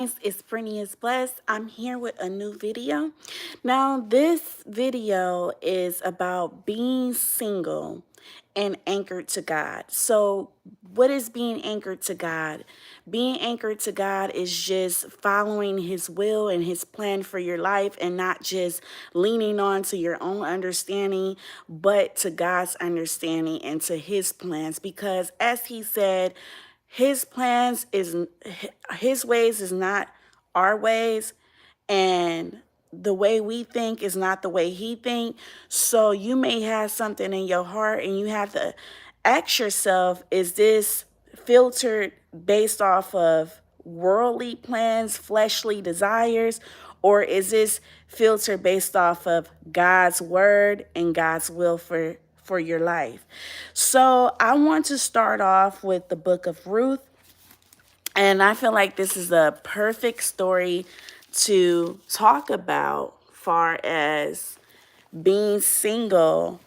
It's Brittany is Blessed. I'm here with a new video. Now, this video is about being single and anchored to God. So, what is being anchored to God? Being anchored to God is just following His will and His plan for your life and not just leaning on to your own understanding, but to God's understanding and to His plans. Because, as He said, his ways is not our ways, and the way we think is not the way he think. So you may have something in your heart and you have to ask yourself, is this filtered based off of worldly plans, fleshly desires, or is this filtered based off of God's word and God's will for your life? So I want to start off with the book of Ruth, and I feel like this is a perfect story to talk about far as being single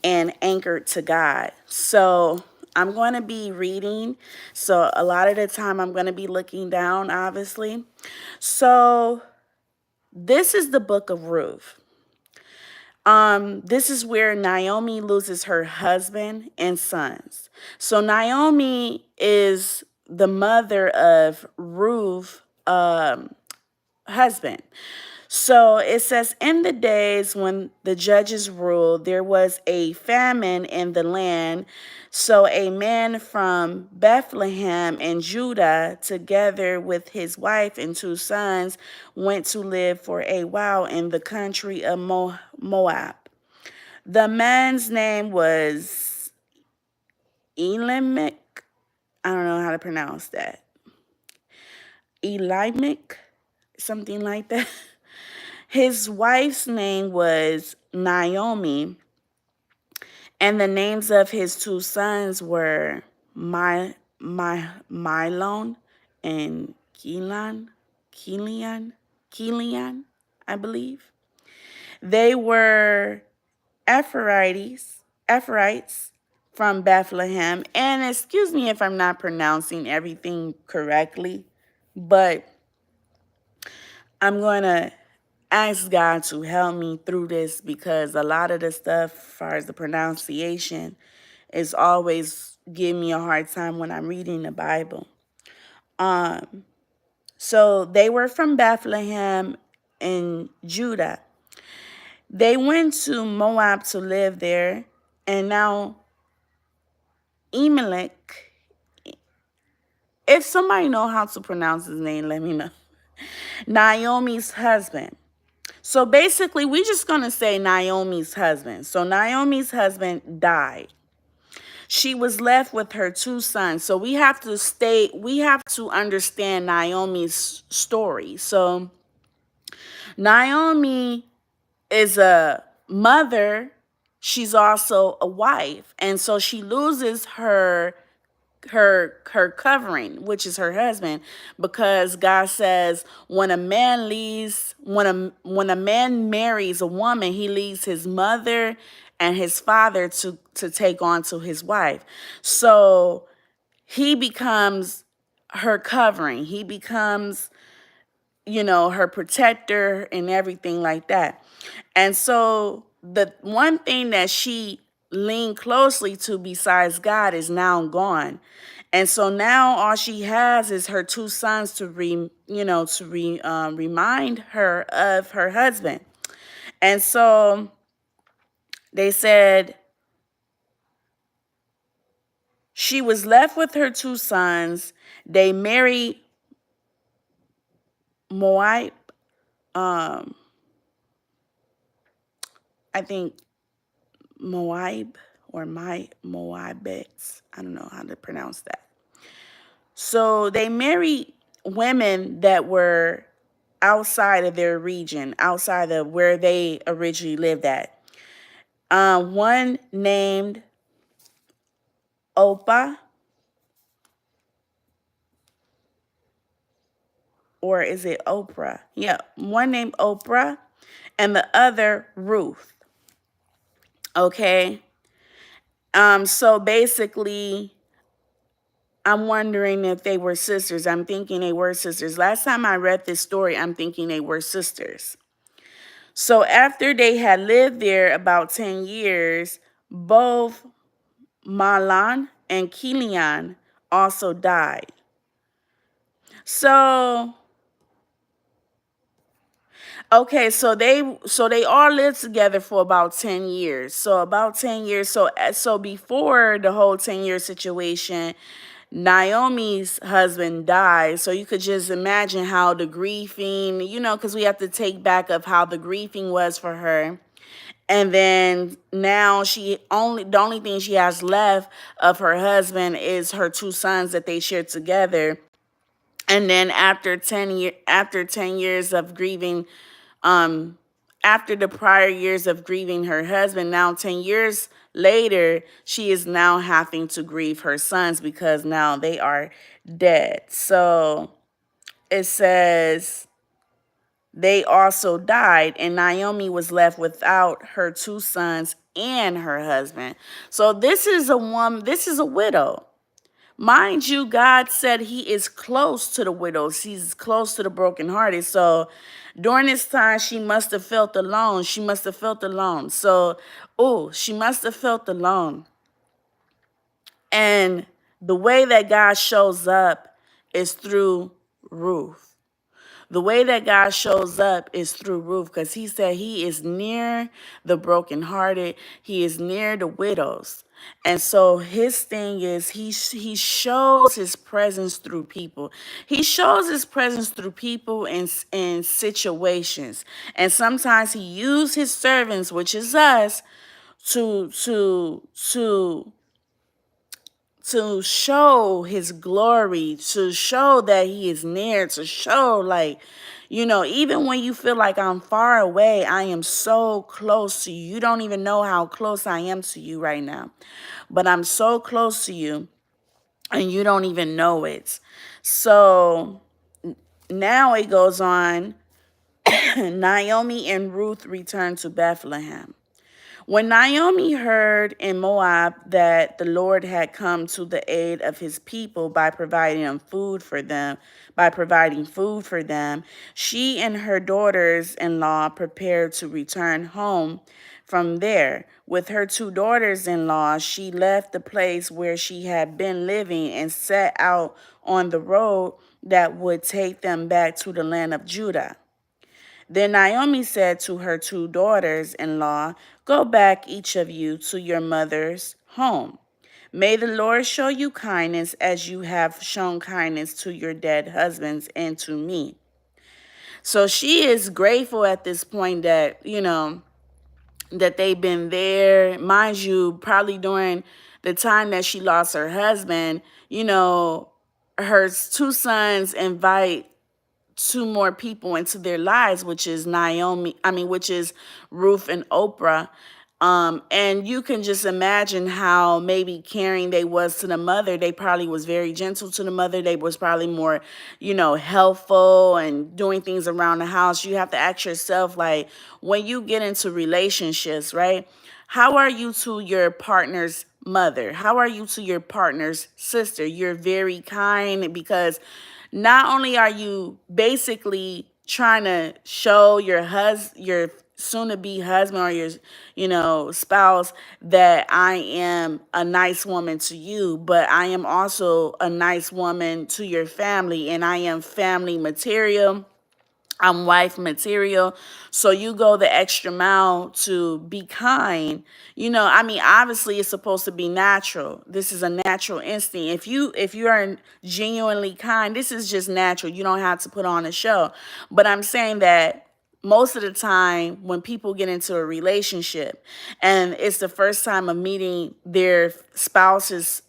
and anchored to God. So I'm going to be reading. So a lot of the time I'm going to be looking down, obviously. So this is the book of Ruth. This is where Naomi loses her husband and sons. So Naomi is the mother of Ruth's husband. So it says, in the days when the judges ruled, there was a famine in the land. So a man from Bethlehem in Judah, together with his wife and two sons, went to live for a while in the country of Moab. The man's name was Elimelech. I don't know how to pronounce that. Elimelech, something like that. His wife's name was Naomi, and the names of his two sons were Milon and Kilian, I believe. They were Ephraimites from Bethlehem. And excuse me if I'm not pronouncing everything correctly, but I'm going to ask God to help me through this, because a lot of the stuff, as far as the pronunciation, is always giving me a hard time when I'm reading the Bible. So they were from Bethlehem in Judah. They went to Moab to live there, and now Elimelech, if somebody know how to pronounce his name, let me know. Naomi's husband. So basically, we're just going to say Naomi's husband. So Naomi's husband died. She was left with her two sons. So we have to understand Naomi's story. So Naomi is a mother. She's also a wife. And so she loses her covering, which is her husband, because God says when a man marries a woman, he leaves his mother and his father to take on to his wife. So he becomes her covering. He becomes, her protector and everything like that. And so the one thing that she leaned closely to besides God is now gone. And so now all she has is her two sons to remind her of her husband. And so they said she was left with her two sons. They married Moab. I think Moab or Moabites. I don't know how to pronounce that. So they married women that were outside of their region, outside of where they originally lived at. One named Opa, or is it Oprah? Yeah, one named Oprah and the other Ruth. Okay. So basically, I'm wondering if they were sisters. I'm thinking they were sisters. Last time I read this story, I'm thinking they were sisters. So after they had lived there about 10 years, both Malan and Kilian also died. So okay, so they all lived together for about 10 years. So about 10 years. So before the whole 10-year situation, Naomi's husband died. So you could just imagine how the grieving, because we have to take back of how the grieving was for her. And then now the only thing she has left of her husband is her two sons that they shared together. And then after 10 years of grieving, um after the prior years of grieving her husband, now 10 years later, she is now having to grieve her sons because now they are dead. So it says they also died, and Naomi was left without her two sons and her husband. So this is a widow. Mind you, God said he is close to the widows. He's close to the brokenhearted. So during this time, she must have felt alone. She must have felt alone. So, she must have felt alone. And the way that God shows up is through Ruth. The way that God shows up is through Ruth, because he said he is near the brokenhearted. He is near the widows. And so his thing is he shows his presence through people. He shows his presence through people in situations. And sometimes he uses his servants, which is us, to show his glory, to show that he is near, to show like, even when you feel like I'm far away, I am so close to you. You don't even know how close I am to you right now, but I'm so close to you and you don't even know it. So now it goes on. Naomi and Ruth returned to Bethlehem. When Naomi heard in Moab that the Lord had come to the aid of his people by providing food for them, she and her daughters-in-law prepared to return home from there. With her two daughters-in-law, she left the place where she had been living and set out on the road that would take them back to the land of Judah. Then Naomi said to her two daughters-in-law, "Go back, each of you, to your mother's home. May the Lord show you kindness as you have shown kindness to your dead husbands and to me." So she is grateful at this point that, that they've been there. Mind you, probably during the time that she lost her husband, her two sons invite two more people into their lives, which is which is Ruth and Oprah. And you can just imagine how maybe caring they was to the mother. They probably was very gentle to the mother. They was probably more, helpful and doing things around the house. You have to ask yourself, like, when you get into relationships, right? How are you to your partner's mother? How are you to your partner's sister? You're very kind, because not only are you basically trying to show your soon-to-be husband or your, spouse that I am a nice woman to you, but I am also a nice woman to your family, and I am family material. I'm wife material. So you go the extra mile to be kind. Obviously it's supposed to be natural. This is a natural instinct. If you are genuinely kind, this is just natural. You don't have to put on a show. But I'm saying that most of the time when people get into a relationship and it's the first time of meeting their spouse's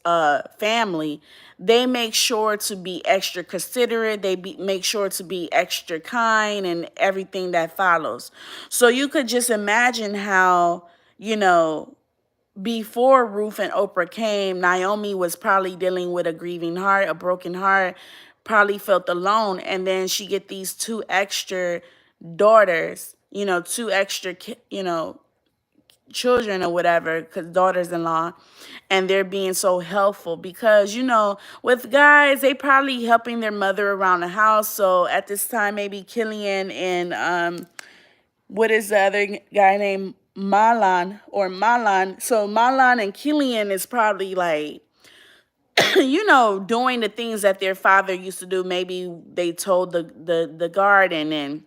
family, they make sure to be extra considerate. Make sure to be extra kind and everything that follows. So you could just imagine how, before Ruth and Oprah came, Naomi was probably dealing with a grieving heart, a broken heart, probably felt alone. And then she get these two extra daughters, two extra, children or whatever, because daughters-in-law, and they're being so helpful because, with guys, they probably helping their mother around the house. So at this time, maybe Killian and what is the other guy named Malan or Malan? So Malan and Killian is probably like, doing the things that their father used to do. Maybe they told the garden and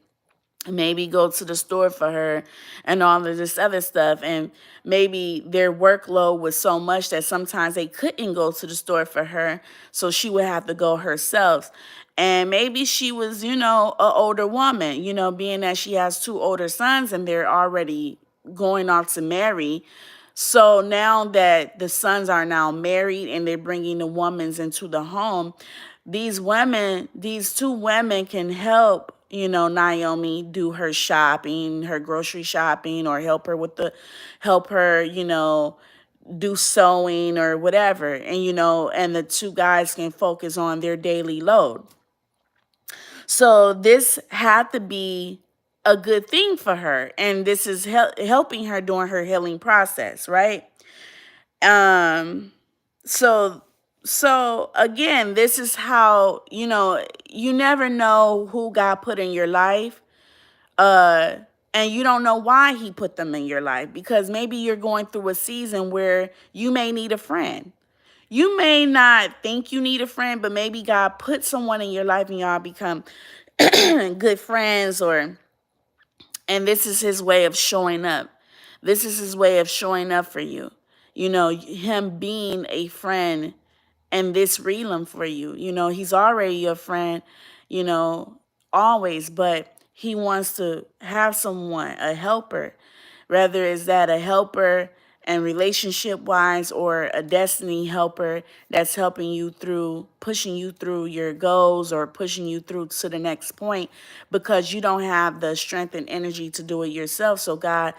maybe go to the store for her and all of this other stuff. And maybe their workload was so much that sometimes they couldn't go to the store for her, so she would have to go herself. And maybe she was, an older woman, being that she has two older sons and they're already going off to marry. So now that the sons are now married and they're bringing the women's into the home, these two women can help, Naomi do her shopping, her grocery shopping, or help her, do sewing or whatever. And, and the two guys can focus on their daily load. So this had to be a good thing for her. And this is helping her during her healing process, right? Um, so again, this is how, you never know who God put in your life. And you don't know why he put them in your life, because maybe you're going through a season where you may need a friend. You may not think you need a friend, but maybe God put someone in your life and y'all become good friends, and this is his way of showing up. This is his way of showing up for you. Him being a friend in this realm for you. He's already your friend, always, but he wants to have someone, a helper, whether is that a helper and relationship wise or a destiny helper that's helping you through, pushing you through your goals or pushing you through to the next point, because you don't have the strength and energy to do it yourself. So God,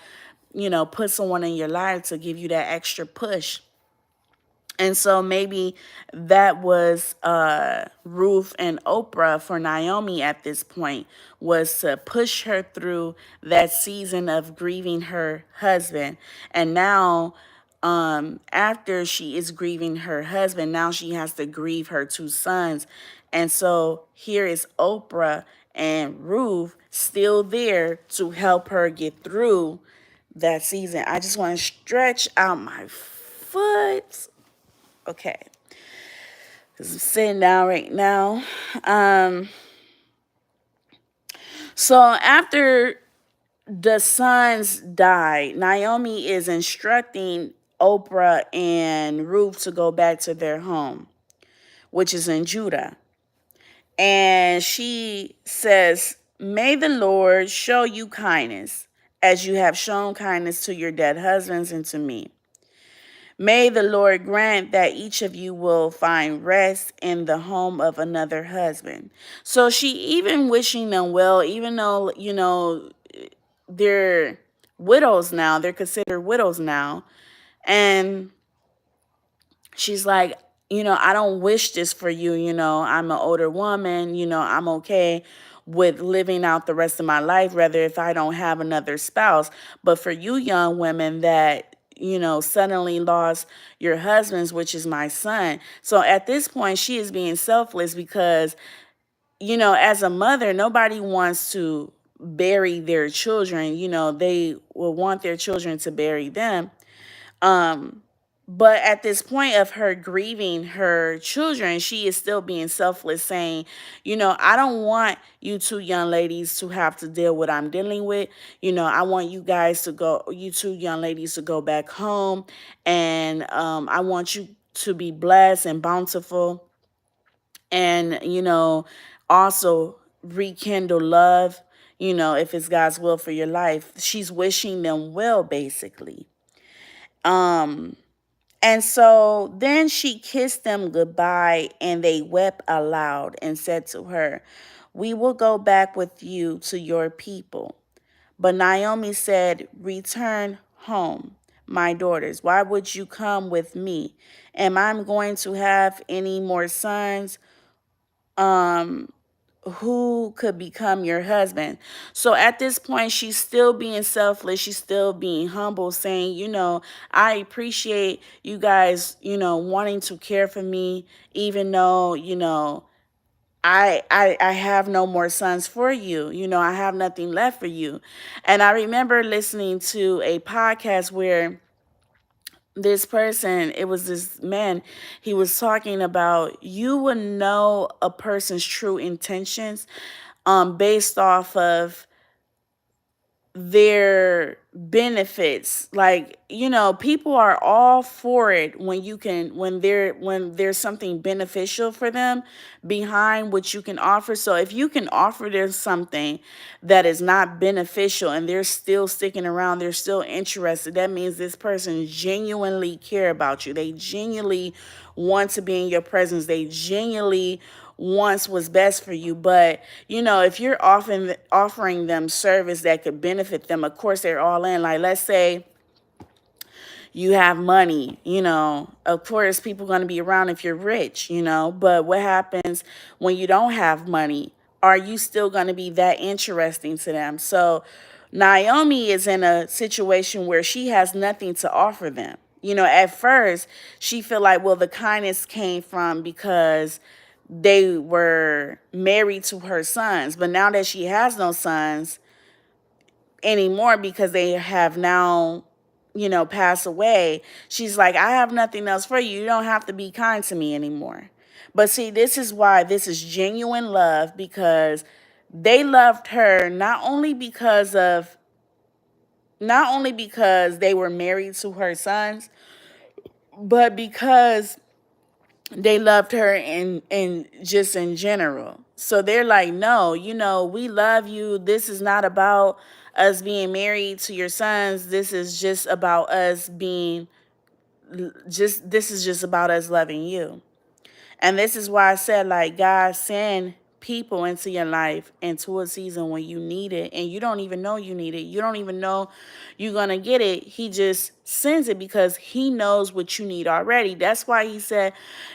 put someone in your life to give you that extra push. And so maybe that was Ruth and Oprah for Naomi at this point, was to push her through that season of grieving her husband. And now, after she is grieving her husband, now she has to grieve her two sons. And so here is Oprah and Ruth still there to help her get through that season. I just want to stretch out my foot. Okay, because I'm sitting down right now. So after the sons died, Naomi is instructing Oprah and Ruth to go back to their home, which is in Judah. And she says, "May the Lord show you kindness as you have shown kindness to your dead husbands and to me. May the Lord grant that each of you will find rest in the home of another husband." So she even wishing them well, even though, they're widows now, they're considered widows now. And she's like, I don't wish this for you. I'm an older woman, I'm okay with living out the rest of my life, rather if I don't have another spouse. But for you young women that, suddenly lost your husbands, which is my son. So at this point, she is being selfless because, as a mother, nobody wants to bury their children. They will want their children to bury them. But at this point of her grieving her children, she is still being selfless, saying, I don't want you two young ladies to have to deal with what I'm dealing with. I want you two young ladies to go back home. And I want you to be blessed and bountiful. And, also rekindle love, if it's God's will for your life. She's wishing them well, basically. And so then she kissed them goodbye, and they wept aloud and said to her, "We will go back with you to your people." But Naomi said, "Return home, my daughters. Why would you come with me? Am I going to have any more sons who could become your husband. So at this point, she's still being selfless. She's still being humble, saying, I appreciate you guys, wanting to care for me, even though, I have no more sons for you. I have nothing left for you. And I remember listening to a podcast where this person, it was this man, he was talking about, you would know a person's true intentions based off of their benefits. Like, people are all for it when there's something beneficial for them behind what you can offer. So if you can offer them something that is not beneficial and they're still sticking around, they're still interested, that means this person genuinely care about you. They genuinely want to be in your presence. They genuinely wants what's best for you. But if you're offering them service that could benefit them, of course they're all in. Like, let's say you have money, of course people are going to be around if you're rich, but what happens when you don't have money? Are you still going to be that interesting to them? So Naomi is in a situation where she has nothing to offer them. At first she feel like, well, the kindness came from because they were married to her sons. But now that she has no sons anymore because they have now, passed away, she's like, I have nothing else for you. You don't have to be kind to me anymore. But see, this is why this is genuine love, because they loved her not only because they were married to her sons, but because they loved her in just in general. So they're like, no, we love you. This is not about us being married to your sons. This is just about us loving you. And this is why I said, like, God send people into your life into a season when you need it, and you don't even know you need it. You don't even know you're going to get it. He just sends it because he knows what you need already. That's why he said,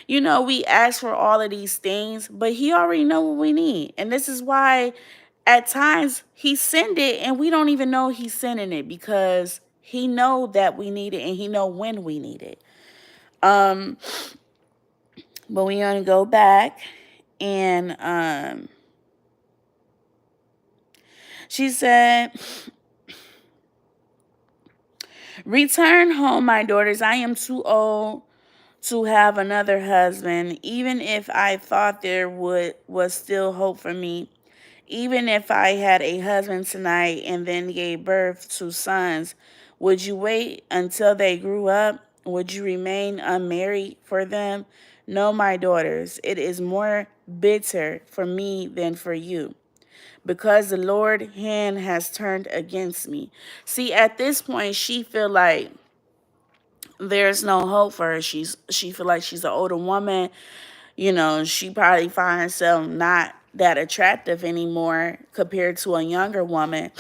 we ask for all of these things, but he already know what we need. And this is why at times he send it and we don't even know he's sending it, because he know that we need it and he know when we need it. But we're going to go back and she said, return home, my daughters. I am too old to have another husband. Even if I thought there was still hope for me, even if I had a husband tonight and then gave birth to sons, would you wait until they grew up? Would you remain unmarried for them? No, my daughters, it is more bitter for me than for you, because the Lord's hand has turned against me. See, at this point, she feel like there's no hope for her. She feel like she's an older woman. She probably find herself not that attractive anymore compared to a younger woman.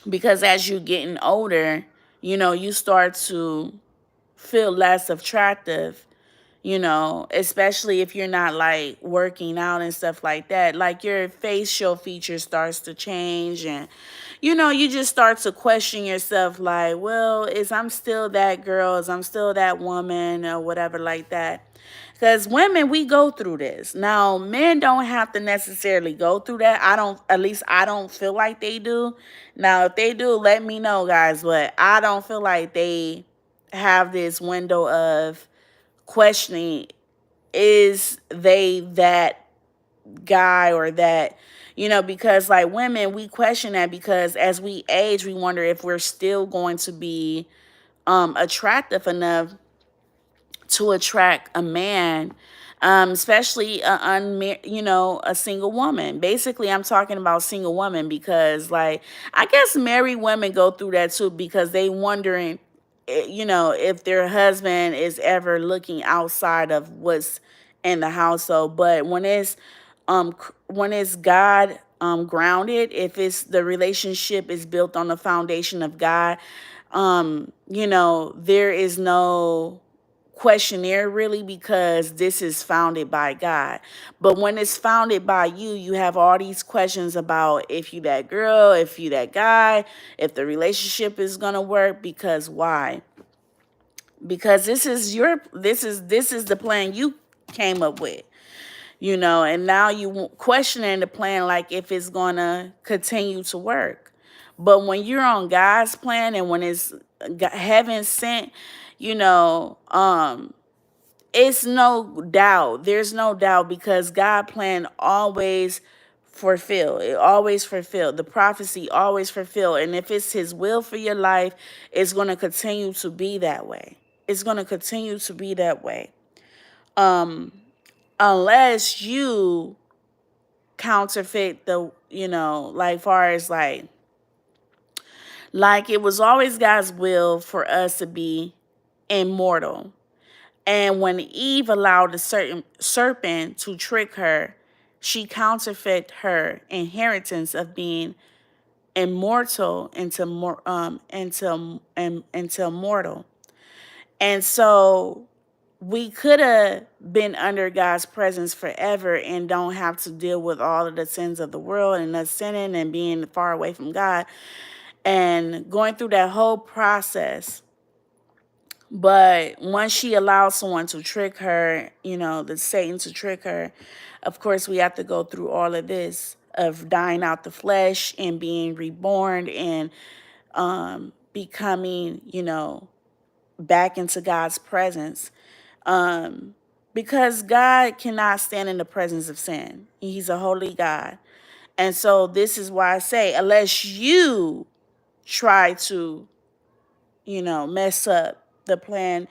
Because as you getting older, you start to feel less attractive, especially if you're not like working out and stuff like that. Like, your facial feature starts to change, and you just start to question yourself, like, well, is I'm still that girl? Is I'm still that woman, or whatever like that? Because women, we go through this. Now, men don't have to necessarily go through that. At least I don't feel like they do. Now, if they do, let me know, guys. But I don't feel like they have this window of questioning, is they that guy or that, because like women, we question that because as we age, we wonder if we're still going to be attractive enough to attract a man, especially a single woman. Basically, I'm talking about single women because, like, I guess married women go through that too, because they wondering, if their husband is ever looking outside of what's in the household. But when it's God grounded, if it's the relationship is built on the foundation of God, there is no questionnaire really, because this is founded by God. But when it's founded by you, you have all these questions about if you that girl, if you that guy, if the relationship is gonna work. Because why? Because this is the plan you came up with, and now you questioning the plan, like if it's gonna continue to work. But when you're on God's plan and when it's heaven sent, you know, it's no doubt. There's no doubt, because God plan always fulfill. It always fulfill. The prophecy always fulfill. And if it's his will for your life, it's going to continue to be that way. It's going to continue to be that way. Unless you counterfeit the, like far as like it was always God's will for us to be immortal. And when Eve allowed the certain serpent to trick her, she counterfeit her inheritance of being immortal into mortal. And so we could have been under God's presence forever and don't have to deal with all of the sins of the world and us sinning and being far away from God and going through that whole process. But once she allowed someone to trick her, the Satan to trick her, of course we have to go through all of this of dying out the flesh and being reborn and becoming, back into God's presence. Because God cannot stand in the presence of sin. He's a holy God. And so this is why I say, unless you try to, mess up the plan,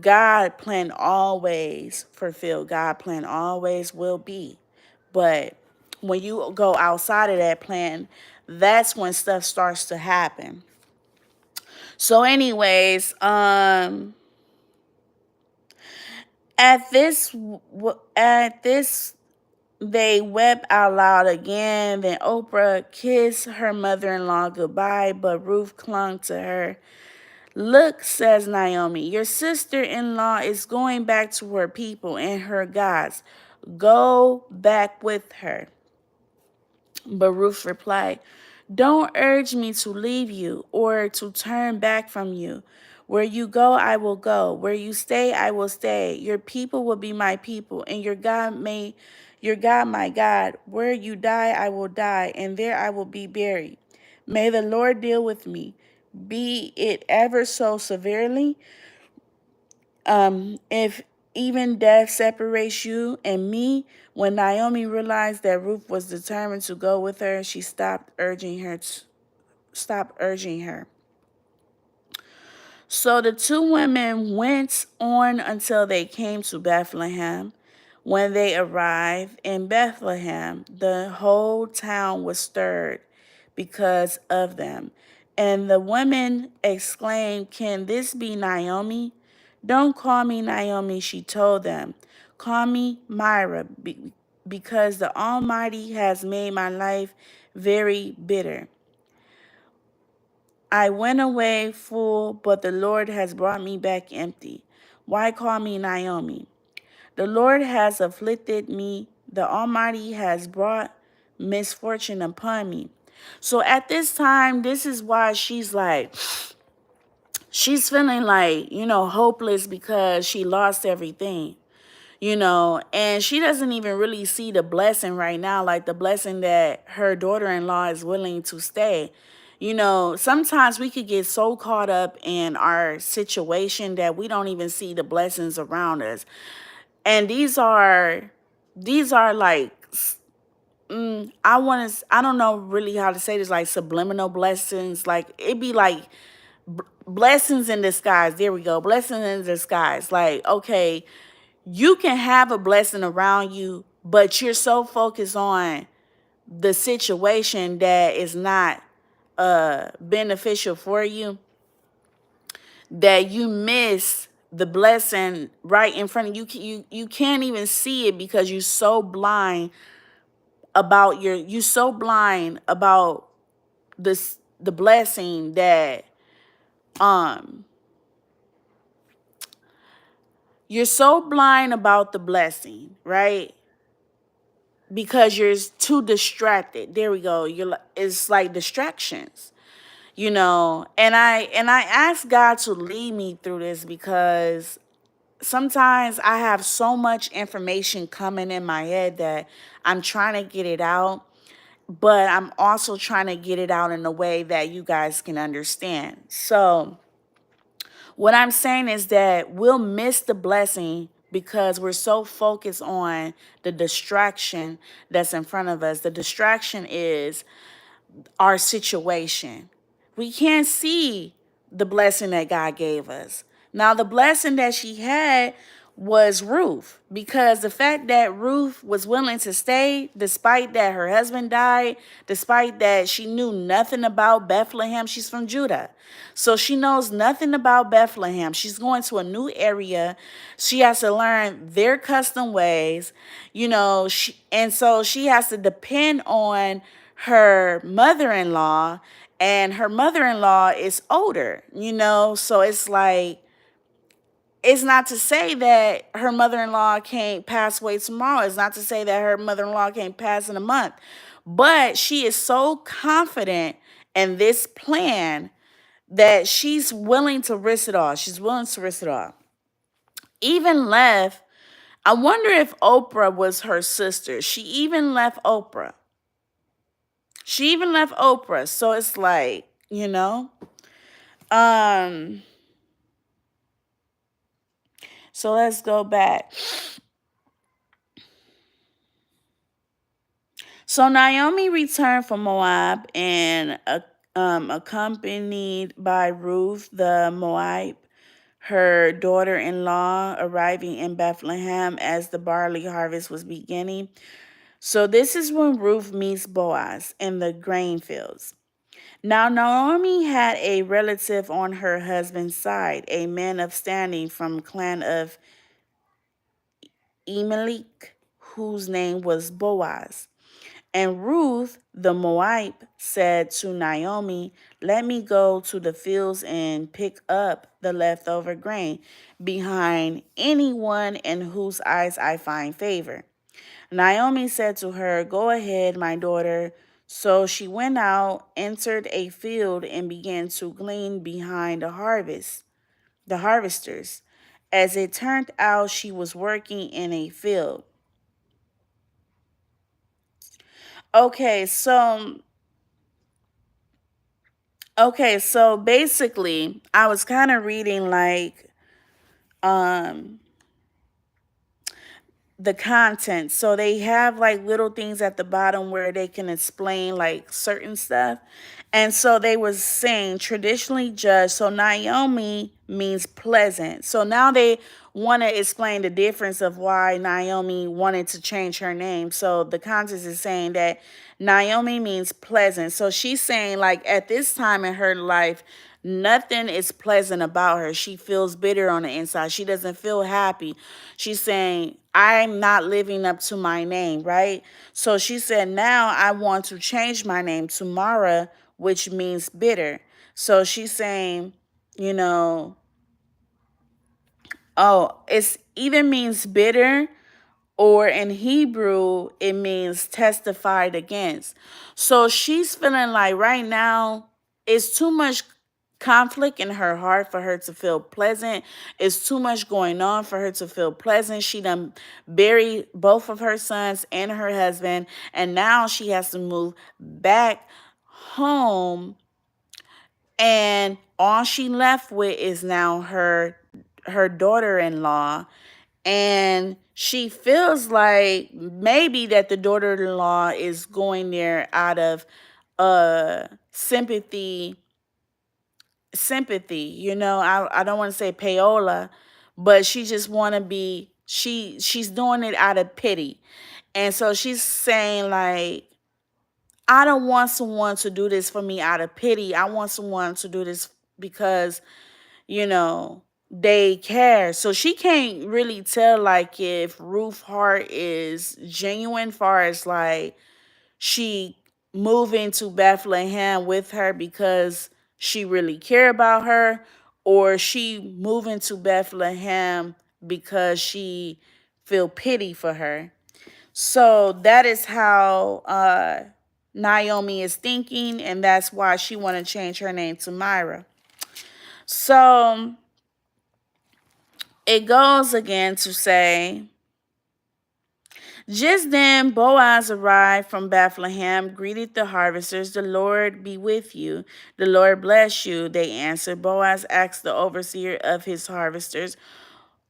God plan always fulfill. God plan always will be. But when you go outside of that plan, that's when stuff starts to happen. So anyways, at this they wept out loud again. Then Oprah kissed her mother-in-law goodbye, but Ruth clung to her. Look, says Naomi, your sister-in-law is going back to her people and her gods. Go back with her. But Ruth replied, don't urge me to leave you or to turn back from you. Where you go, I will go. Where you stay, I will stay. Your people will be my people, and your God my God. Where you die, I will die, and there I will be buried. May the Lord deal with me, be it ever so severely. If even death separates you and me. When Naomi realized that Ruth was determined to go with her, she stopped urging her. So the two women went on until they came to Bethlehem. When they arrived in Bethlehem, the whole town was stirred because of them. And the women exclaimed, can this be Naomi? Don't call me Naomi, she told them. Call me Myra, because the Almighty has made my life very bitter. I went away full, but the Lord has brought me back empty. Why call me Naomi? The Lord has afflicted me. The Almighty has brought misfortune upon me. So at this time, this is why she's feeling like, hopeless because she lost everything. And she doesn't even really see the blessing right now, like the blessing that her daughter-in-law is willing to stay. Sometimes we could get so caught up in our situation that we don't even see the blessings around us. And these are like, I don't know really how to say this, like subliminal blessings. Like it'd be like blessings in disguise. There we go. Blessings in disguise. Like, okay, you can have a blessing around you, but you're so focused on the situation that is not beneficial for you that you miss the blessing right in front of you. You can't even see it because you're so blind about the blessing that You're so blind about the blessing, right? Because you're too distracted. There we go. It's like distractions, and I ask God to lead me through this because sometimes I have so much information coming in my head that I'm trying to get it out, but I'm also trying to get it out in a way that you guys can understand. So, what I'm saying is that we'll miss the blessing because we're so focused on the distraction that's in front of us. The distraction is our situation. We can't see the blessing that God gave us. Now, the blessing that she had was Ruth, because the fact that Ruth was willing to stay despite that her husband died, despite that she knew nothing about Bethlehem. She's from Judah. So she knows nothing about Bethlehem. She's going to a new area. She has to learn their custom ways, and so she has to depend on her mother-in-law, and her mother-in-law is older, so it's like, it's not to say that her mother-in-law can't pass away tomorrow. It's not to say that her mother-in-law can't pass in a month. But she is so confident in this plan that she's willing to risk it all. She's willing to risk it all. Even left, I wonder if Oprah was her sister. She even left Oprah. So it's like, Um, so let's go back. So Naomi returned from Moab and accompanied by Ruth the Moabite, her daughter-in-law, arriving in Bethlehem as the barley harvest was beginning. So this is when Ruth meets Boaz in the grain fields. Now Naomi had a relative on her husband's side, a man of standing from clan of Elimelech, whose name was Boaz. And Ruth the Moabite said to Naomi, "Let me go to the fields and pick up the leftover grain behind anyone in whose eyes I find favor." Naomi said to her, "Go ahead, my daughter." So she went out, entered a field, and began to glean behind the harvesters. As it turned out, she was working in a field. Okay, so basically, I was kind of reading like um the content. So they have like little things at the bottom where they can explain like certain stuff. And so they was saying traditionally judged. So Naomi means pleasant. So now they want to explain the difference of why Naomi wanted to change her name. So the context is saying that Naomi means pleasant. So she's saying like at this time in her life, nothing is pleasant about her. She feels bitter on the inside. She doesn't feel happy. She's saying, I'm not living up to my name, right? So she said, now I want to change my name to Mara, which means bitter. So she's saying, you know, it's either means bitter, or in Hebrew, it means testified against. So she's feeling like right now, it's too much conflict in her heart for her to feel pleasant. It's too much going on for her to feel pleasant. She done buried both of her sons and her husband, and now she has to move back home, and all she left with is now her daughter-in-law, and she feels like maybe that the daughter-in-law is going there out of sympathy. I don't want to say payola, but she just want to be, she's doing it out of pity. And so she's saying like, I don't want someone to do this for me out of pity. I want someone to do this because, you know, they care. So she can't really tell like if Ruth Hart is genuine far as like she moving to Bethlehem with her because she really care about her, or she moving to Bethlehem because she feel pity for her. So that is how Naomi is thinking, and that's why she want to change her name to Myra. So it goes again to say, just then Boaz arrived from Bethlehem, greeted the harvesters. The Lord be with you. The Lord bless you, they answered. Boaz asked the overseer of his harvesters,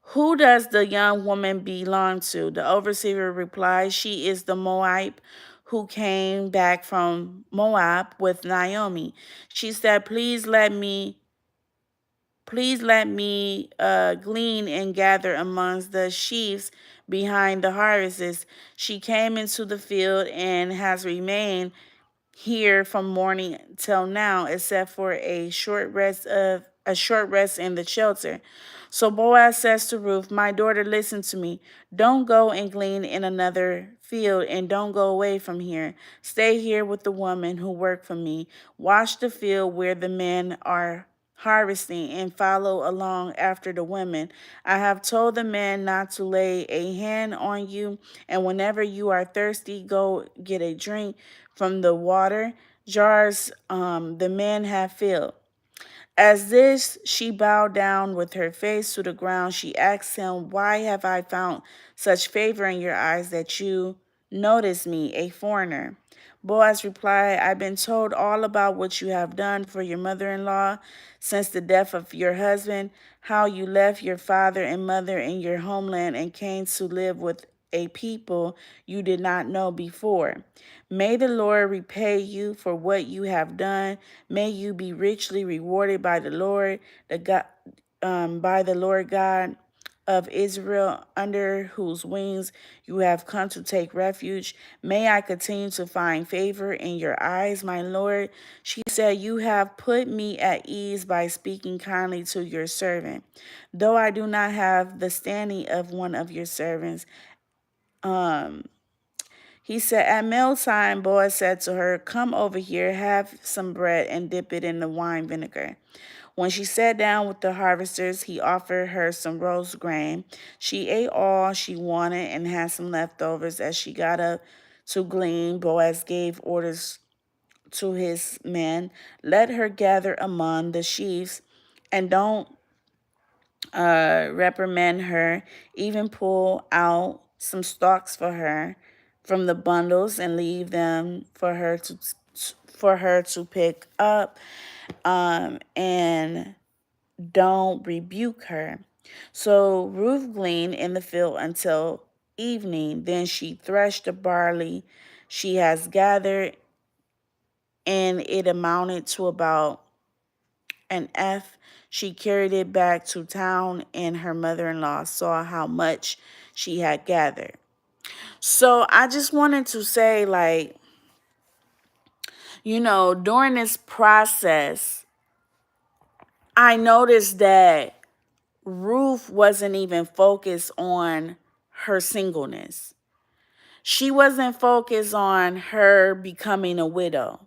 who does the young woman belong to? The overseer replied, she is the Moabite who came back from Moab with Naomi. She said, please let me glean and gather amongst the sheaves behind the harvests. She came into the field and has remained here from morning till now, except for a short rest in the shelter. So Boaz says to Ruth, my daughter, listen to me. Don't go and glean in another field, and don't go away from here. Stay here with the woman who worked for me. Watch the field where the men are harvesting and follow along after the women. I have told the men not to lay a hand on you, and whenever you are thirsty, go get a drink from the water jars the men have filled. As this, she bowed down with her face to the ground. She asked him, why have I found such favor in your eyes that you notice me, a foreigner? Boaz replied, I've been told all about what you have done for your mother-in-law since the death of your husband, how you left your father and mother in your homeland and came to live with a people you did not know before. May the Lord repay you for what you have done. May you be richly rewarded by the Lord, God of Israel, under whose wings you have come to take refuge. May I continue to find favor in your eyes, my Lord. She said, you have put me at ease by speaking kindly to your servant. Though I do not have the standing of one of your servants, he said, at mealtime, Boaz said to her, come over here, have some bread and dip it in the wine vinegar. When she sat down with the harvesters, he offered her some roast grain. She ate all she wanted and had some leftovers. As she got up to glean, Boaz gave orders to his men, let her gather among the sheaves and don't reprimand her, even pull out some stalks for her from the bundles and leave them for her to pick up, and don't rebuke her. So Ruth gleaned in the field until evening. Then she threshed the barley she has gathered, and it amounted to about an F. She carried it back to town, and her mother-in-law saw how much she had gathered. So I just wanted to say, like, during this process, I noticed that Ruth wasn't even focused on her singleness. She wasn't focused on her becoming a widow.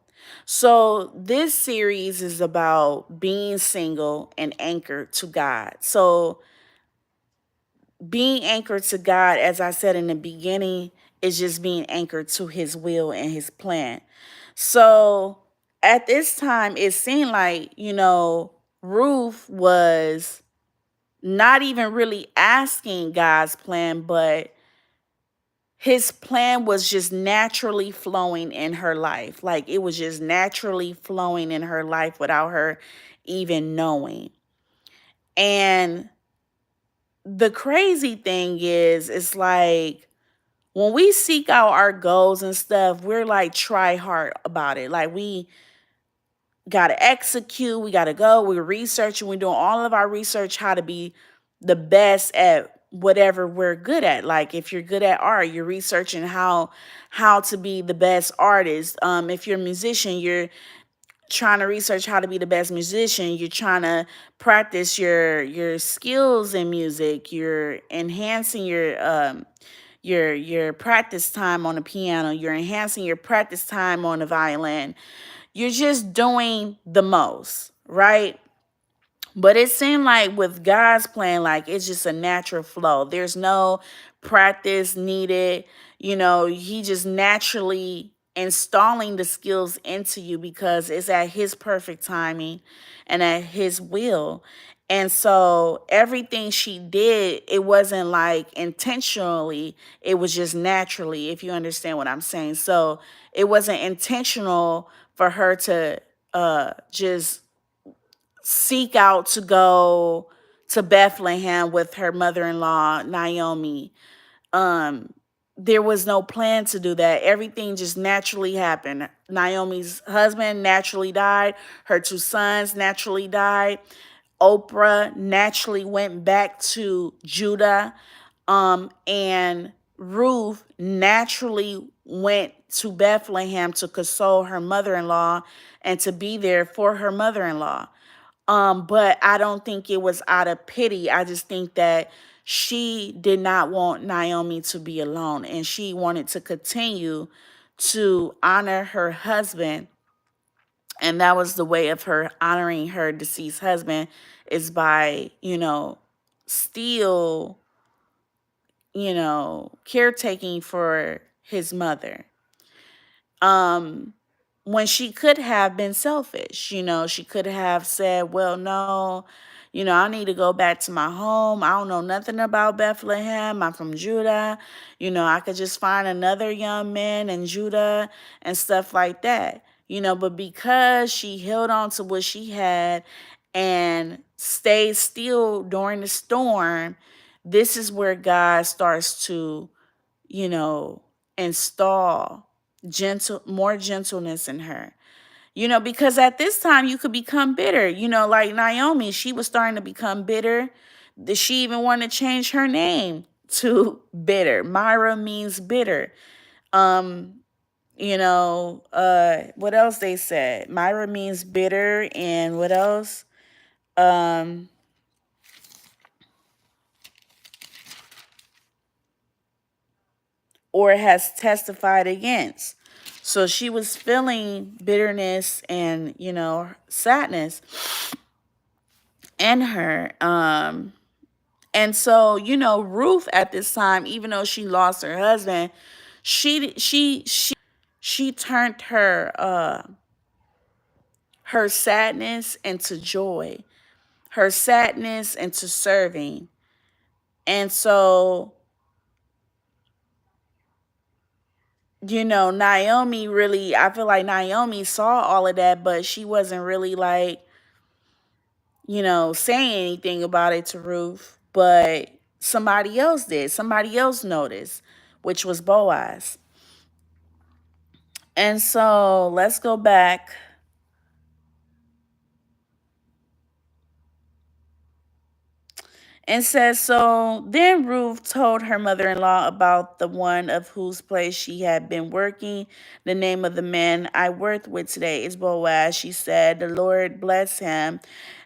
So this series is about being single and anchored to God. So being anchored to God, as I said in the beginning, is just being anchored to his will and his plan. So at this time, it seemed like, Ruth was not even really asking God's plan, but his plan was just naturally flowing in her life. Like it was just naturally flowing in her life without her even knowing. And the crazy thing is, it's like when we seek out our goals and stuff, we're like try hard about it. Like we got to execute, we got to go, we're researching, we're doing all of our research how to be the best at whatever we're good at. Like if you're good at art, you're researching how to be the best artist. If you're a musician, you're trying to research how to be the best musician. You're trying to practice your skills in music. You're enhancing your practice time on the piano. You're enhancing your practice time on the violin. You're just doing the most, right? But it seemed like with God's plan, like it's just a natural flow. There's no practice needed. He just naturally installing the skills into you because it's at his perfect timing and at his will. And so everything she did, it wasn't like intentionally, it was just naturally, if you understand what I'm saying. So it wasn't intentional for her to just seek out to go to Bethlehem with her mother-in-law, Naomi. Um, there was no plan to do that. Everything just naturally happened. Naomi's husband naturally died. Her two sons naturally died. Oprah naturally went back to Judah. And Ruth naturally went to Bethlehem to console her mother-in-law and to be there for her mother-in-law. But I don't think it was out of pity. I just think that she did not want Naomi to be alone, and she wanted to continue to honor her husband. And that was the way of her honoring her deceased husband, is by, still, caretaking for his mother. When she could have been selfish. She could have said, well, no, I need to go back to my home. I don't know nothing about Bethlehem. I'm from Judah. I could just find another young man in Judah and stuff like that. But because she held on to what she had and stayed still during the storm, this is where God starts to, you know, install more gentleness in her. Because at this time you could become bitter. Like Naomi, she was starting to become bitter. She even wanted to change her name to bitter. Myra means bitter. What else they said? Myra means bitter, and what else? Um, or has testified against. So she was feeling bitterness and, sadness in her. And so, Ruth at this time, even though she lost her husband, she turned her sadness into joy, her sadness into serving. And so, Naomi really, I feel like Naomi saw all of that, but she wasn't really like, saying anything about it to Ruth, but somebody else did. Somebody else noticed, which was Boaz. And so let's go back. And says, so then Ruth told her mother-in-law about the one of whose place she had been working. The name of the man I worked with today is Boaz. She said, the Lord bless him.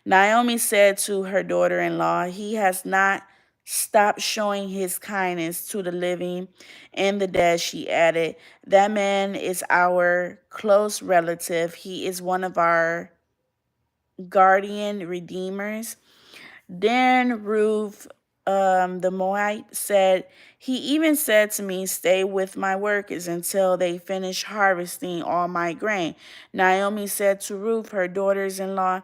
Naomi said to her daughter-in-law, he has not stopped showing his kindness to the living and the dead. She added, that man is our close relative. He is one of our guardian redeemers. Then Ruth, the Moabite, said, he even said to me, stay with my workers until they finish harvesting all my grain. Naomi said to Ruth, her daughters-in-law,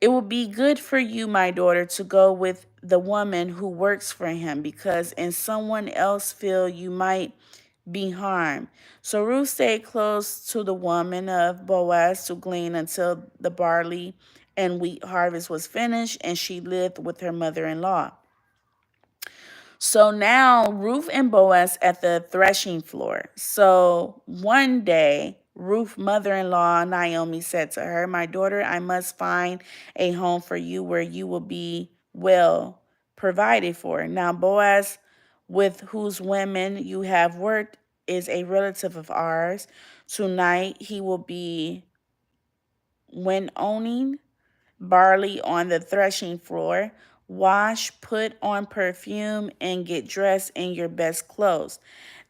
it will be good for you, my daughter, to go with the woman who works for him, because in someone else's field you might be harmed. So Ruth stayed close to the woman of Boaz to glean until the barley and wheat harvest was finished, and she lived with her mother-in-law. So now Ruth and Boaz at the threshing floor. So one day, Ruth's mother-in-law, Naomi, said to her, my daughter, I must find a home for you where you will be well provided for. Now Boaz, with whose women you have worked, is a relative of ours. Tonight he will be winnowing barley on the threshing floor. Wash, put on perfume, and get dressed in your best clothes.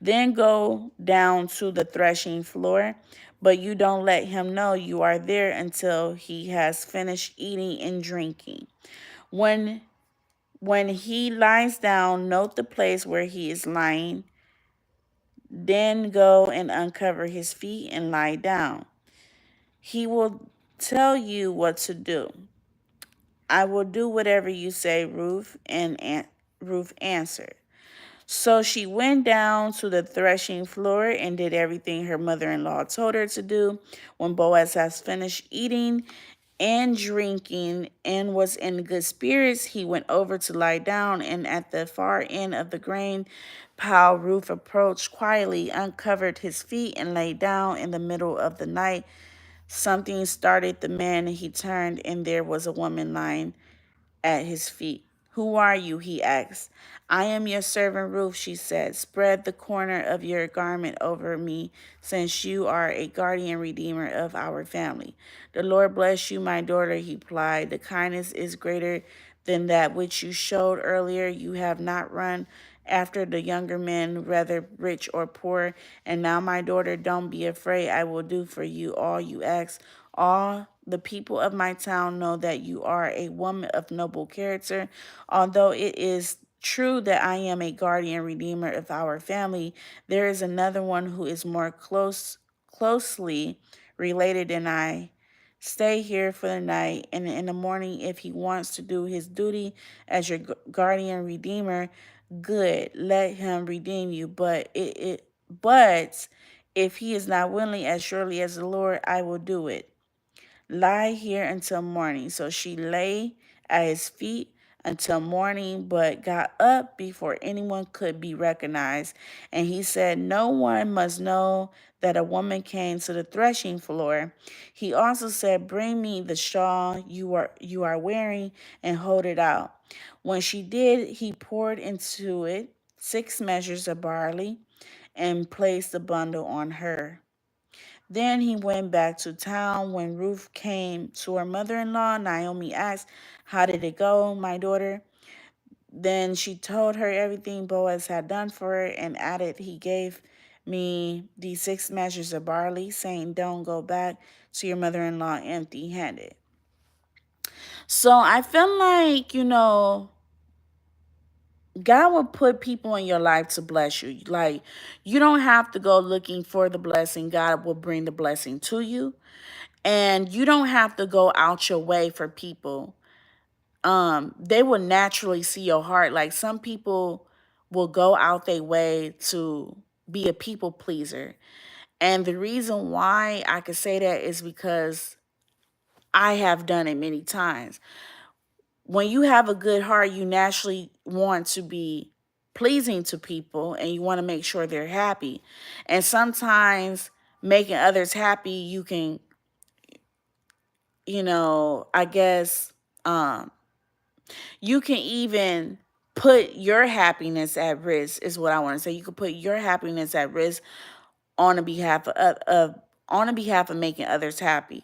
Then go down to the threshing floor. but you don't let him know you are there until he has finished eating and drinking. When when he lies down, note the place where he is lying. Then go and uncover his feet and lie down. He will tell you what to do. I will do whatever you say, Ruth answered. So she went down to the threshing floor and did everything her mother-in-law told her to do. When Boaz has finished eating and drinking and was in good spirits, he went over to lie down, and at the far end of the grain pile, Ruth approached quietly, uncovered his feet, and lay down in the middle of the night. Something startled the man, and he turned, and there was a woman lying at his feet. Who are you? He asked. I am your servant Ruth, she said. Spread the corner of your garment over me, since you are a guardian redeemer of our family. The Lord bless you, my daughter, he replied. The kindness is greater than that which you showed earlier. You have not run after the younger men, whether rich or poor. And now, my daughter, don't be afraid. I will do for you all you ask. All the people of my town know that you are a woman of noble character. Although it is true that I am a guardian redeemer of our family, there is another one who is more closely related than I. Stay here for the night, and in the morning, if he wants to do his duty as your guardian redeemer, good, let him redeem you. But if he is not willing, as surely as the Lord, I will do it. Lie here until morning. So she lay at his feet until morning, but got up before anyone could be recognized. And he said, no one must know that a woman came to the threshing floor. He also said, bring me the shawl you are wearing and hold it out. When she did, he poured into it 6 measures of barley and placed the bundle on her. Then he went back to town. When Ruth came to her mother-in-law, Naomi asked, how did it go, my daughter? Then she told her everything Boaz had done for her and added, he gave me these 6 measures of barley, saying, don't go back to your mother-in-law empty-handed. So I feel like, God will put people in your life to bless you. Like, you don't have to go looking for the blessing. God will bring the blessing to you. And you don't have to go out your way for people. They will naturally see your heart. Like, some people will go out their way to be a people pleaser. And the reason why I could say that is because I have done it many times. When you have a good heart, you naturally want to be pleasing to people and you want to make sure they're happy. And sometimes making others happy, you can, I guess, you can even put your happiness at risk, is what I want to say. You can put your happiness at risk on the behalf of making others happy.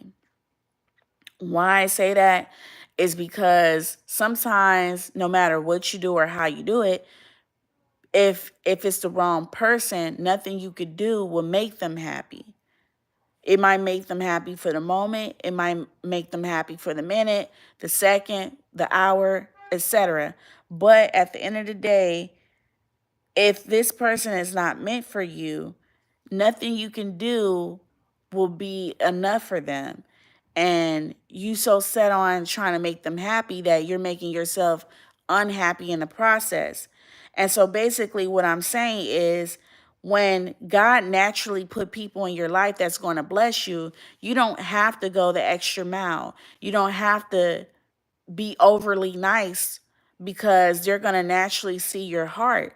Why I say that is because sometimes, no matter what you do or how you do it, if it's the wrong person, nothing you could do will make them happy. It might make them happy for the moment. It might make them happy for the minute, the second, the hour, etc. But at the end of the day, if this person is not meant for you, nothing you can do will be enough for them. And you so set on trying to make them happy that you're making yourself unhappy in the process. And so basically what I'm saying is, when God naturally put people in your life that's going to bless you, you don't have to go the extra mile. You don't have to be overly nice, because they're going to naturally see your heart.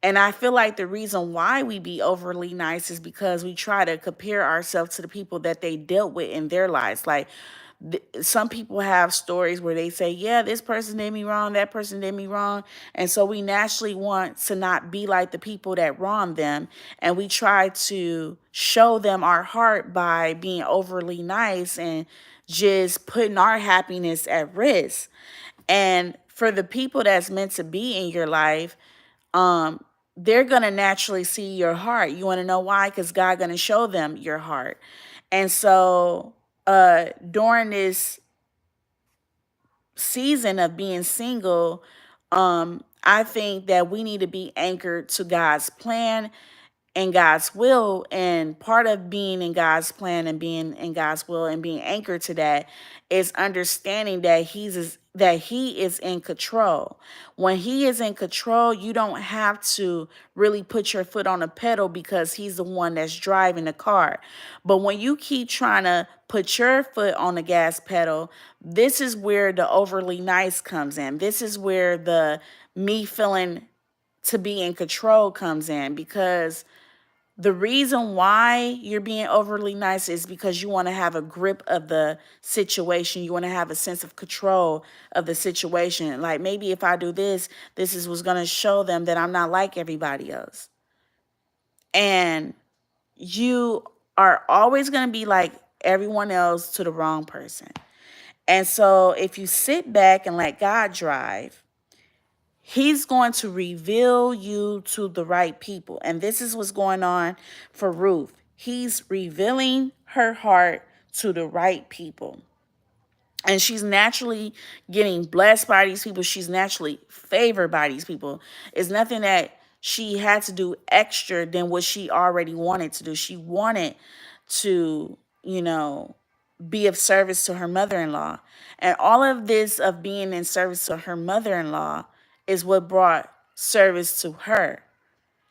And I feel like the reason why we be overly nice is because we try to compare ourselves to the people that they dealt with in their lives. Like, some people have stories where they say, yeah, this person did me wrong, that person did me wrong. And so we naturally want to not be like the people that wronged them. And we try to show them our heart by being overly nice and just putting our happiness at risk. And for the people that's meant to be in your life, they're going to naturally see your heart. You want to know why? Because God going to show them your heart. And so during this season of being single, I think that we need to be anchored to God's plan and God's will. And part of being in God's plan and being in God's will and being anchored to that is understanding that He is in control. When He is in control, you don't have to really put your foot on the pedal because He's the one that's driving the car. But when you keep trying to put your foot on the gas pedal, this is where the overly nice comes in. This is where the me feeling to be in control comes in, because the reason why you're being overly nice is because you want to have a grip of the situation. You want to have a sense of control of the situation. Like, maybe if I do this, this is what's going to show them that I'm not like everybody else. And you are always going to be like everyone else to the wrong person. And so if you sit back and let God drive, He's going to reveal you to the right people. And this is what's going on for Ruth. He's revealing her heart to the right people. And she's naturally getting blessed by these people. She's naturally favored by these people. It's nothing that she had to do extra than what she already wanted to do. She wanted to, be of service to her mother-in-law. And all of this of being in service to her mother-in-law is what brought service to her.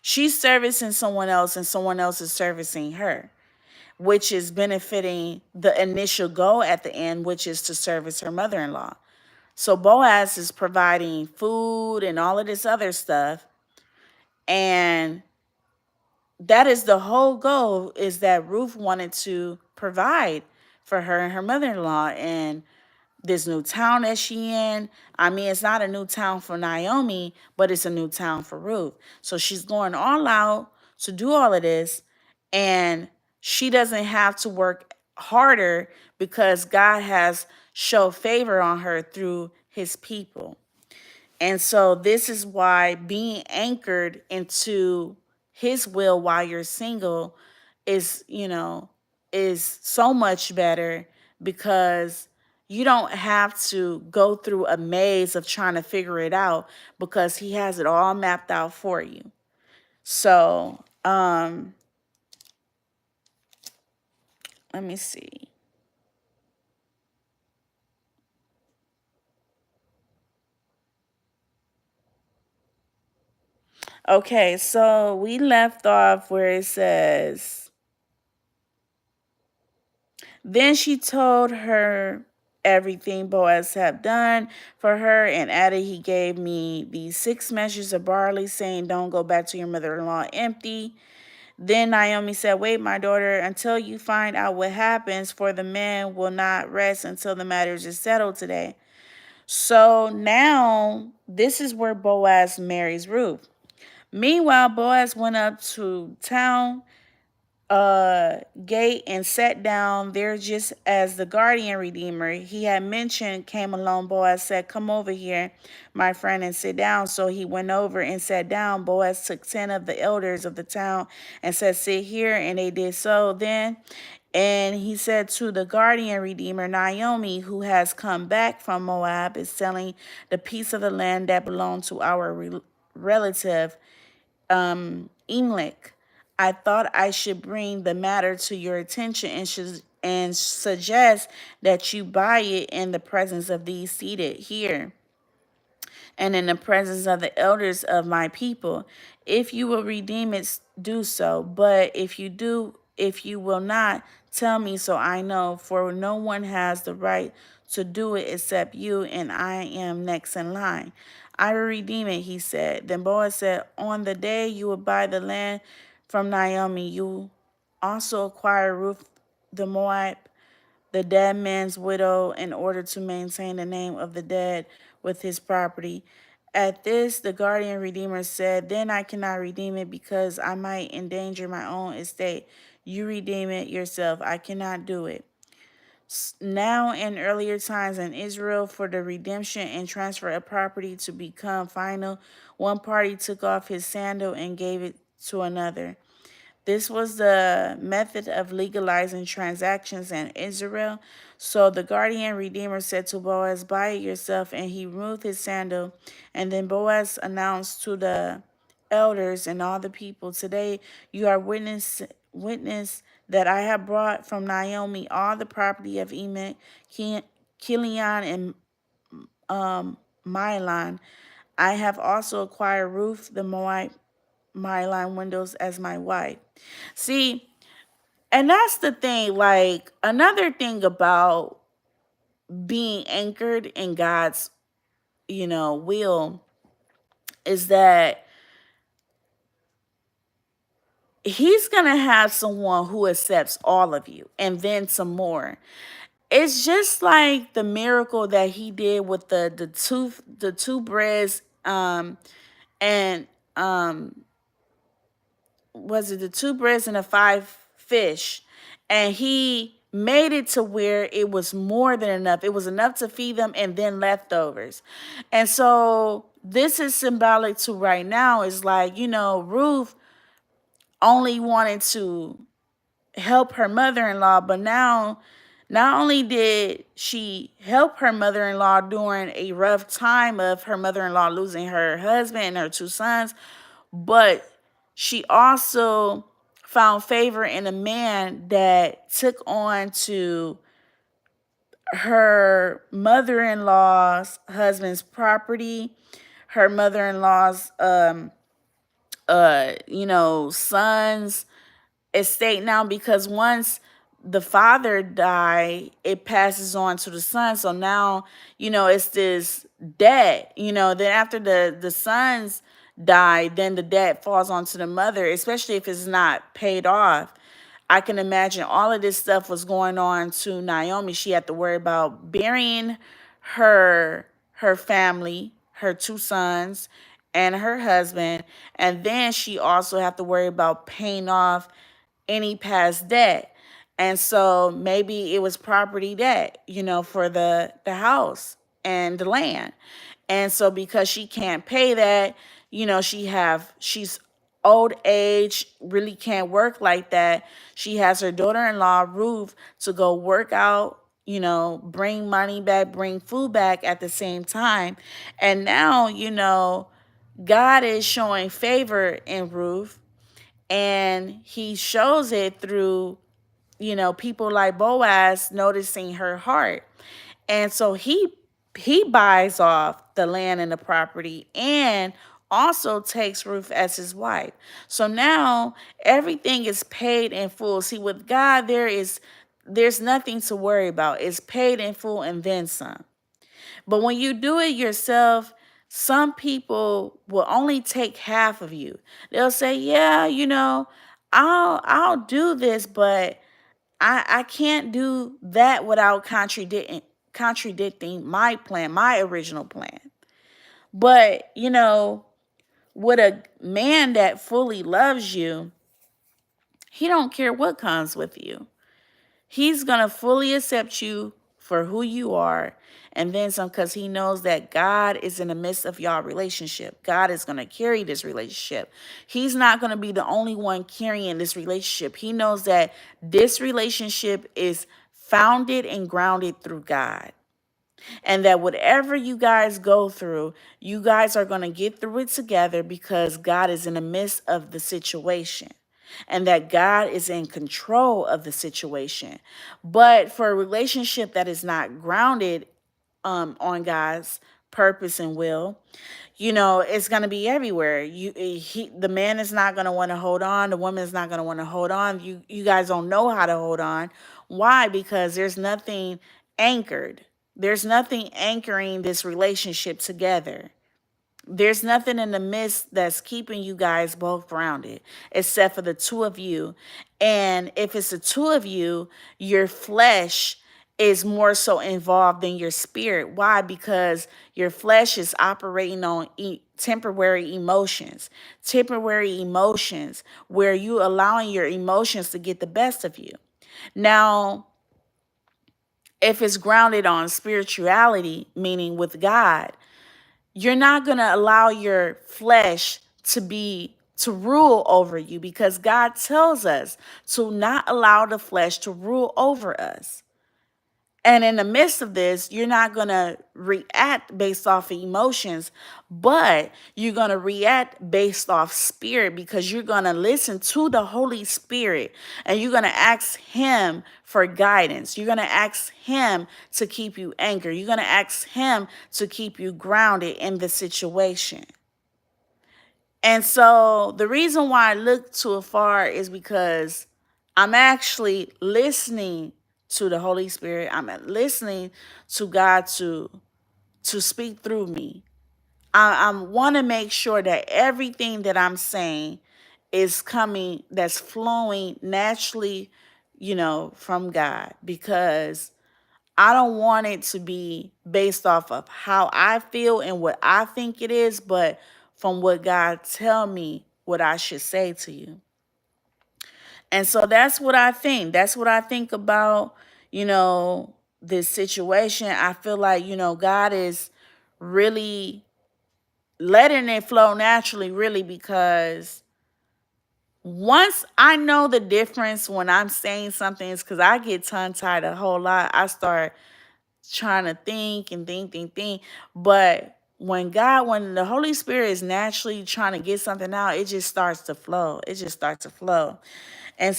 She's servicing someone else and someone else is servicing her, which is benefiting the initial goal at the end, which is to service her mother-in-law. So Boaz is providing food and all of this other stuff. And that is the whole goal, is that Ruth wanted to provide for her and her mother-in-law and this new town that she in. I mean, it's not a new town for Naomi, but it's a new town for Ruth. So she's going all out to do all of this, and she doesn't have to work harder because God has showed favor on her through His people. And so this is why being anchored into His will while you're single is, is so much better, because you don't have to go through a maze of trying to figure it out, because He has it all mapped out for you. So, let me see. Okay, so we left off where it says, then she told her everything Boaz had done for her, and added, he gave me these 6 measures of barley, saying, don't go back to your mother-in-law empty. Then Naomi said, wait, my daughter, until you find out what happens, for the man will not rest until the matters is settled today. So now this is where Boaz marries Ruth. Meanwhile, Boaz went up to town gate and sat down there just as the guardian redeemer he had mentioned came along. Boaz said, come over here, my friend, and sit down. So he went over and sat down. Boaz took 10 of the elders of the town and said, sit here, and they did so. Then and he said to the guardian redeemer, Naomi, who has come back from Moab, is selling the piece of the land that belonged to our relative Emlich. I thought I should bring the matter to your attention and suggest that you buy it in the presence of these seated here and in the presence of the elders of my people. If you will redeem it, do so. But if you will not, tell me so I know, for no one has the right to do it except you, and I am next in line. I will redeem it, he said. Then Boaz said, on the day you will buy the land from Naomi, you also acquire Ruth the Moab, the dead man's widow, in order to maintain the name of the dead with his property. At this, the guardian redeemer said, then I cannot redeem it because I might endanger my own estate. You redeem it yourself. I cannot do it. Now, in earlier times in Israel, for the redemption and transfer of property to become final, one party took off his sandal and gave it to another. This was the method of legalizing transactions in Israel. So the guardian redeemer said to Boaz, "Buy it yourself." And he removed his sandal. And then Boaz announced to the elders and all the people, "Today you are witness that I have brought from Naomi all the property of Emet, Kilion, and Mylon. I have also acquired Ruth the Moabite Mylon windows as my wife." See, and that's the thing. Like, another thing about being anchored in God's, will is that He's going to have someone who accepts all of you and then some more. It's just like the miracle that He did with the two breads, and was it the two breads and the five fish, and He made it to where it was more than enough. It was enough to feed them and then leftovers. And so this is symbolic to right now. Is like, Ruth only wanted to help her mother-in-law, but now not only did she help her mother-in-law during a rough time of her mother-in-law losing her husband and her two sons, but she also found favor in a man that took on to her mother-in-law's husband's property, her mother-in-law's sons estate now, because once the father died, it passes on to the son. So now, it's this debt, then after the sons die, then the debt falls onto the mother, especially if it's not paid off. I can imagine all of this stuff was going on to Naomi. She had to worry about burying her family, her two sons, and her husband, and then she also had to worry about paying off any past debt. And so maybe it was property debt, for the house and the land. And so because she can't pay that, she's old age, really can't work like that. She has her daughter-in-law Ruth to go work out, bring money back, bring food back at the same time. And now, God is showing favor in Ruth, and He shows it through, people like Boaz noticing her heart. And so he buys off the land and the property, and also takes Ruth as his wife. So now everything is paid in full. See, with God, there's nothing to worry about. It's paid in full and then some. But when you do it yourself, some people will only take half of you. They'll say, "Yeah, I'll do this, but I can't do that without contradicting my plan, my original plan." But, with a man that fully loves you, he don't care what comes with you. He's going to fully accept you for who you are, and then some, because He knows that God is in the midst of y'all relationship. God is going to carry this relationship. He's not going to be the only one carrying this relationship. He knows that this relationship is founded and grounded through God. And that whatever you guys go through, you guys are going to get through it together, because God is in the midst of the situation, and that God is in control of the situation. But for a relationship that is not grounded on God's purpose and will, it's going to be everywhere. The man is not going to want to hold on. The woman is not going to want to hold on. You guys don't know how to hold on. Why? Because there's nothing anchored. There's nothing anchoring this relationship together. There's nothing in the midst that's keeping you guys both grounded, except for the two of you. And if it's the two of you, your flesh is more so involved than your spirit. Why? Because your flesh is operating on temporary emotions where you allowing your emotions to get the best of you. Now, if it's grounded on spirituality, meaning with God, you're not going to allow your flesh to be to rule over you, because God tells us to not allow the flesh to rule over us. And in the midst of this, you're not going to react based off of emotions, but you're going to react based off spirit, because you're going to listen to the Holy Spirit and you're going to ask him for guidance. You're going to ask him to keep you anchored. You're going to ask him to keep you grounded in the situation. And so the reason why I look too afar is because I'm actually listening to the Holy Spirit. I'm listening to God to speak through me. I want to make sure that everything that I'm saying is coming, that's flowing naturally, from God, because I don't want it to be based off of how I feel and what I think it is, but from what God tell me what I should say to you. And so that's what I think. That's what I think about, this situation. I feel like, God is really letting it flow naturally, really, because once I know the difference when I'm saying something, is because I get tongue tied a whole lot. I start trying to think and think. But when the Holy Spirit is naturally trying to get something out, it just starts to flow. It just starts to flow. And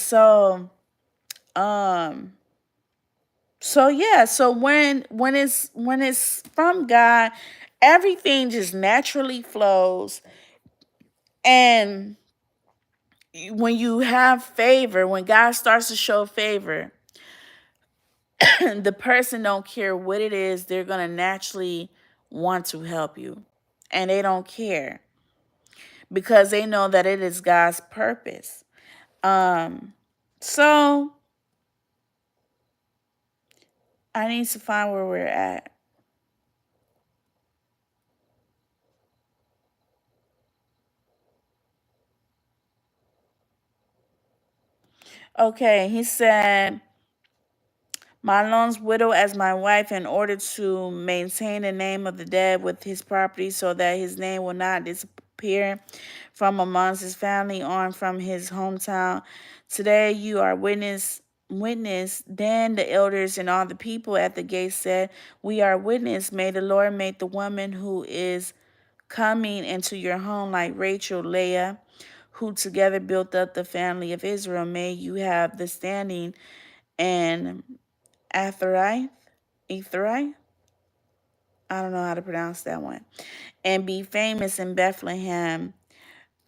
um, yeah, so when it's from God, everything just naturally flows. And when you have favor, when God starts to show favor, the person don't care what it is, they're going to naturally want to help you. And they don't care because they know that it is God's purpose. So I need to find where we're at. Okay, he said, Marlon's widow as my wife in order to maintain the name of the dead with his property so that his name will not disappear from amongst his family or from his hometown. Today you are witness. Then the elders and all the people at the gate said, we are witness. May the Lord make the woman who is coming into your home like Rachel, Leah, who together built up the family of Israel. May you have the standing and Athariah, Etheriah, I don't know how to pronounce that one, and be famous in Bethlehem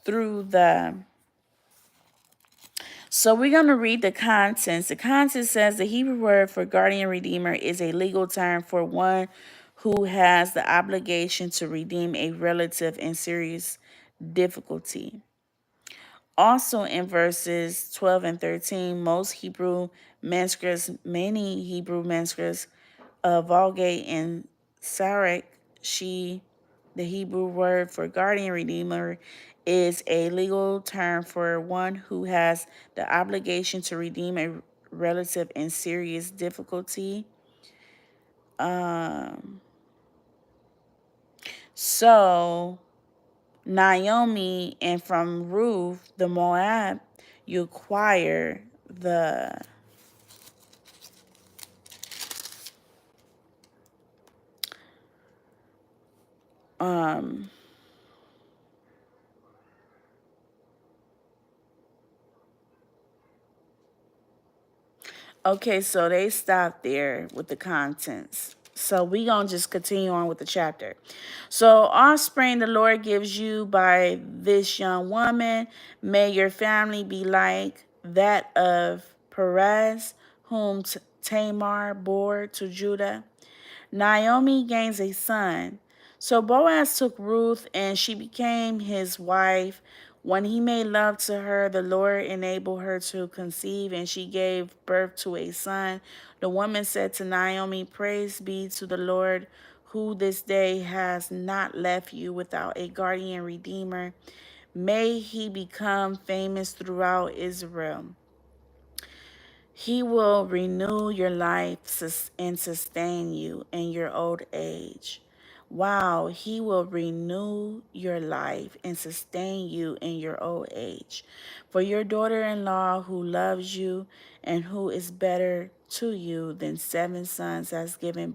through the. So we're going to read the contents. The content says the Hebrew word for guardian redeemer is a legal term for one who has the obligation to redeem a relative in serious difficulty. Also in verses 12 and 13, many Hebrew manuscripts, Vulgate and Syriac, the Hebrew word for guardian redeemer, is a legal term for one who has the obligation to redeem a relative in serious difficulty. So Naomi and from Ruth the Moab, you acquire the Okay, so they stopped there with the contents. So we gonna just continue on with the chapter. So offspring the Lord gives you by this young woman, may your family be like that of Perez, whom Tamar bore to Judah. Naomi gains a son. So Boaz took Ruth, and she became his wife. When he made love to her, the Lord enabled her to conceive, and she gave birth to a son. The woman said to Naomi, praise be to the Lord, who this day has not left you without a guardian redeemer. May he become famous throughout Israel. He will renew your life and sustain you in your old age. Wow, he will renew your life and sustain you in your old age. For your daughter-in-law who loves you and who is better to you than 7 sons has given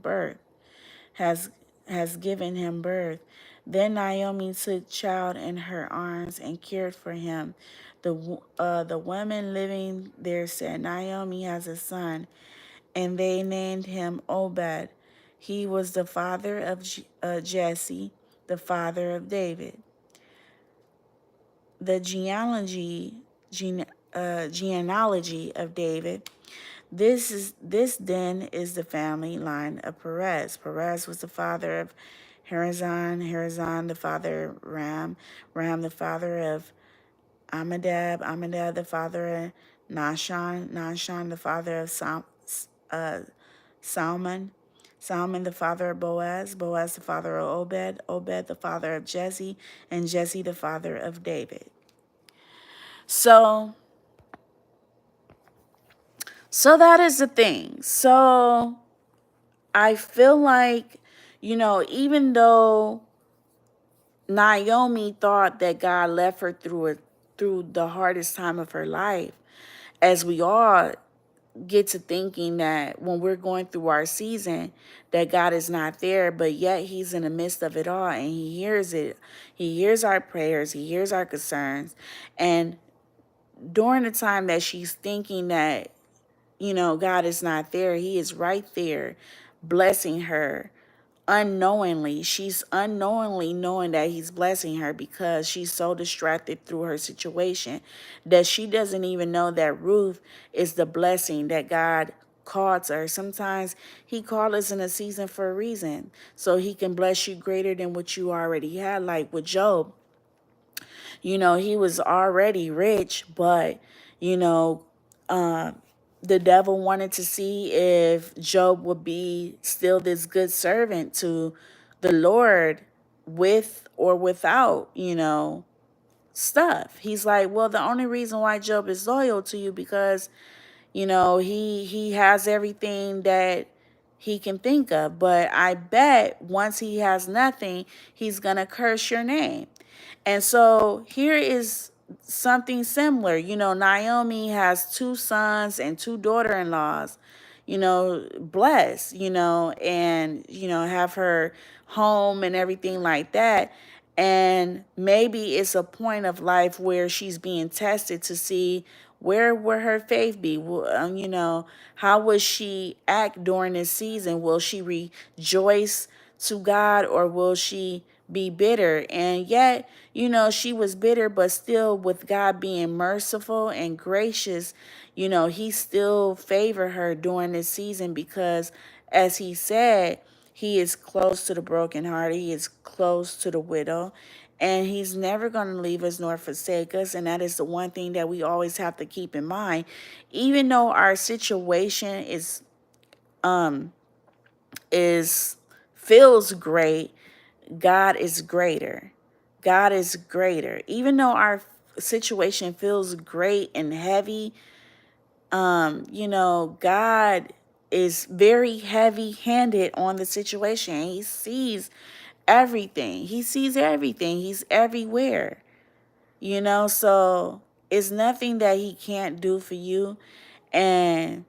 him birth. Then Naomi took child in her arms and cared for him. The women living there said, Naomi has a son, and they named him Obed. He was the father of Jesse, the father of David. The genealogy of David. This then is the family line of Perez. Perez was the father of Harazan, Harazan the father of Ram, Ram the father of Amminadab, Amminadab the father of Nahshon, Nahshon the father of Salmon, Salmon the father of Boaz, Boaz the father of Obed, Obed the father of Jesse, and Jesse the father of David. So that is the thing. So I feel like, even though Naomi thought that God left her through the hardest time of her life, as we all get to thinking that when we're going through our season, that God is not there, but yet he's in the midst of it all, and he hears it. He hears our prayers. He hears our concerns. And during the time that she's thinking that, God is not there, he is right there blessing her unknowingly. She's unknowingly knowing that he's blessing her because she's so distracted through her situation that she doesn't even know that Ruth is the blessing that God called her. Sometimes he called us in a season for a reason, so he can bless you greater than what you already had. Like with Job, he was already rich, but, you know, uh, the devil wanted to see if Job would be still this good servant to the Lord with or without, stuff. He's like, well, the only reason why Job is loyal to you because, he has everything that he can think of. But I bet once he has nothing, he's going to curse your name. And so here is something similar. Naomi has 2 sons and 2 daughter-in-laws, blessed, and, have her home and everything like that. And maybe it's a point of life where she's being tested to see where will her faith be. How will she act during this season? Will she rejoice to God, or will she be bitter? And yet, she was bitter, but still with God being merciful and gracious, he still favored her during this season because, as he said, he is close to the brokenhearted. He is close to the widow. And he's never going to leave us nor forsake us. And that is the one thing that we always have to keep in mind. Even though our situation is feels great, God is greater. God is greater. Even though our situation feels great and heavy, God is very heavy-handed on the situation. He sees everything. He sees everything. He's everywhere. So it's nothing that he can't do for you. And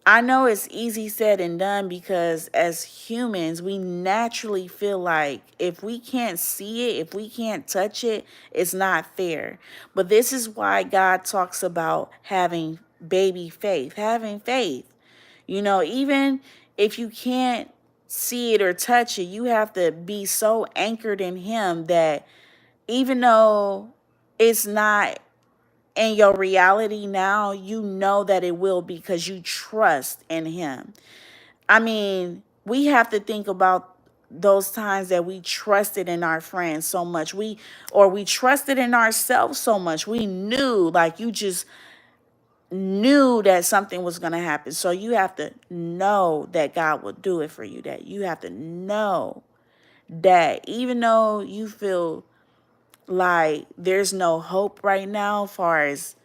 I know it's easy said and done because as humans, we naturally feel like if we can't see it, if we can't touch it, it's not fair. But this is why God talks about having baby faith, having faith. Even if you can't see it or touch it, you have to be so anchored in him that even though it's not in your reality now, you know that it will be because you trust in him. I mean, we have to think about those times that we trusted in our friends so much. We trusted in ourselves so much. We knew, like you just knew that something was going to happen. So you have to know that God will do it for you. That you have to know that even though you feel like there's no hope right now as far as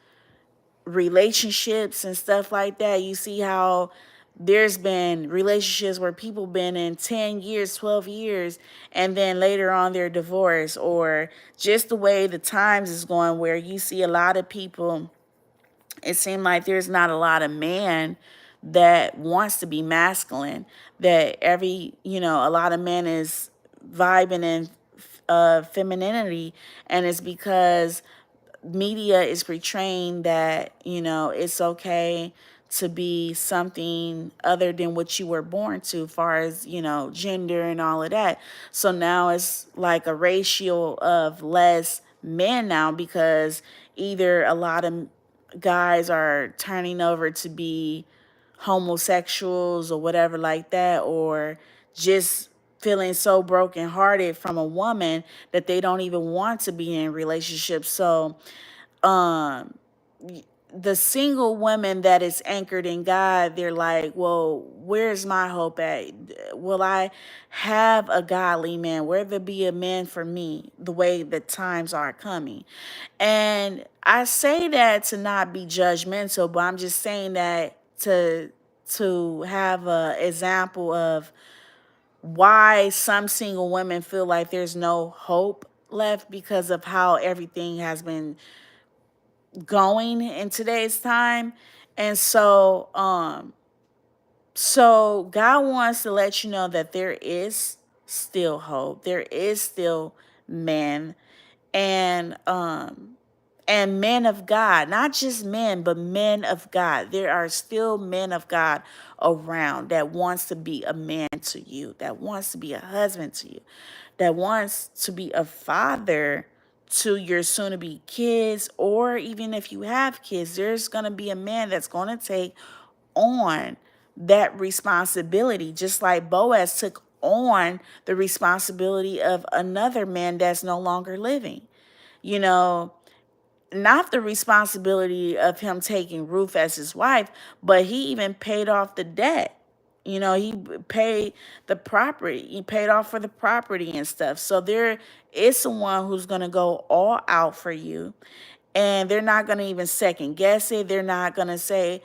relationships and stuff like that. You see how there's been relationships where people been in 10 years, 12 years, and then later on they're divorced, or just the way the times is going where you see a lot of people, it seems like there's not a lot of man that wants to be masculine, that a lot of men is vibing in femininity, and it's because media is portraying that, it's okay to be something other than what you were born to, as far as, gender and all of that. So now it's like a ratio of less men now, because either a lot of guys are turning over to be homosexuals or whatever like that, or just feeling so brokenhearted from a woman that they don't even want to be in relationships. So um the single women that is anchored in God, they're like, well, where's my hope at? Will I have a godly man? Where there be a man for me the way the times are coming? And I say that to not be judgmental, but I'm just saying that to have a example of why some single women feel like there's no hope left because of how everything has been going in today's time. And so God wants to let you know that there is still hope. There is still men, and men of God, not just men, but men of God. There are still men of God around that wants to be a man to you, that wants to be a husband to you, that wants to be a father to your soon to be kids, or even if you have kids, there's going to be a man that's going to take on that responsibility, just like Boaz took on the responsibility of another man that's no longer living. You know, not the responsibility of him taking Ruth as his wife, but he even paid off the debt. He paid the property. He paid off for the property and stuff. So there is someone who's going to go all out for you. And they're not going to even second guess it. They're not going to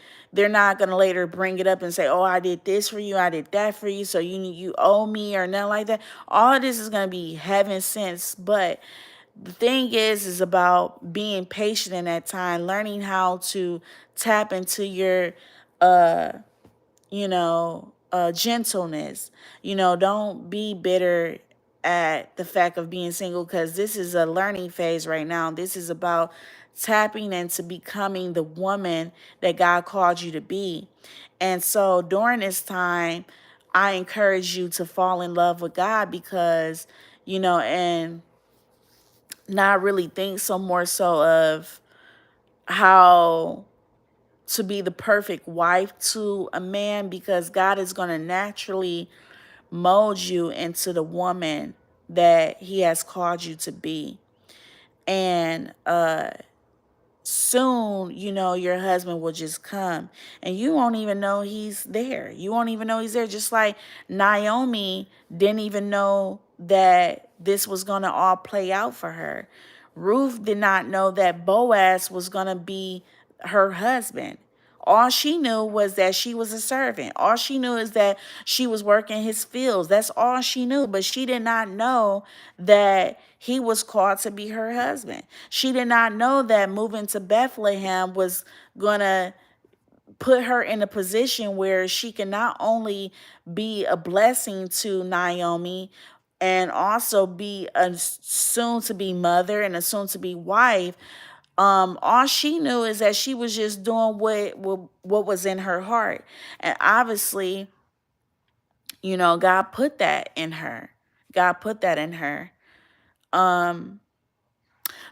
later bring it up and say, oh, I did this for you, I did that for you, so you owe me, or nothing like that. All of this is going to be heaven sent. But the thing is about being patient in that time, learning how to tap into your gentleness. Don't be bitter at the fact of being single, because this is a learning phase right now. This is about tapping into becoming the woman that God called you to be. And so during this time, I encourage you to fall in love with God, because, and not really think so more so of how to be the perfect wife to a man, because God is going to naturally mold you into the woman that he has called you to be. And soon, your husband will just come and you won't even know he's there. You won't even know he's there. Just like Naomi didn't even know that this was going to all play out for her. Ruth did not know that Boaz was going to be her husband. All she knew was that she was a servant. All she knew is that she was working his fields. That's all she knew. But she did not know that he was called to be her husband. She did not know that moving to Bethlehem was going to put her in a position where she can not only be a blessing to Naomi and also be a soon to be mother and a soon to be wife. All she knew is that she was just doing what was in her heart. And obviously, God put that in her. God put that in her.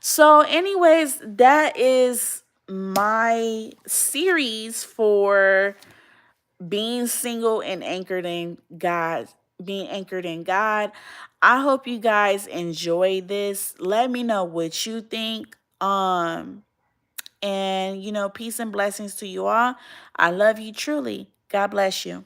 So anyways, that is my series for being single and anchored in God, being anchored in God. I hope you guys enjoy this. Let me know what you think. And peace and blessings to you all. I love you truly. God bless you.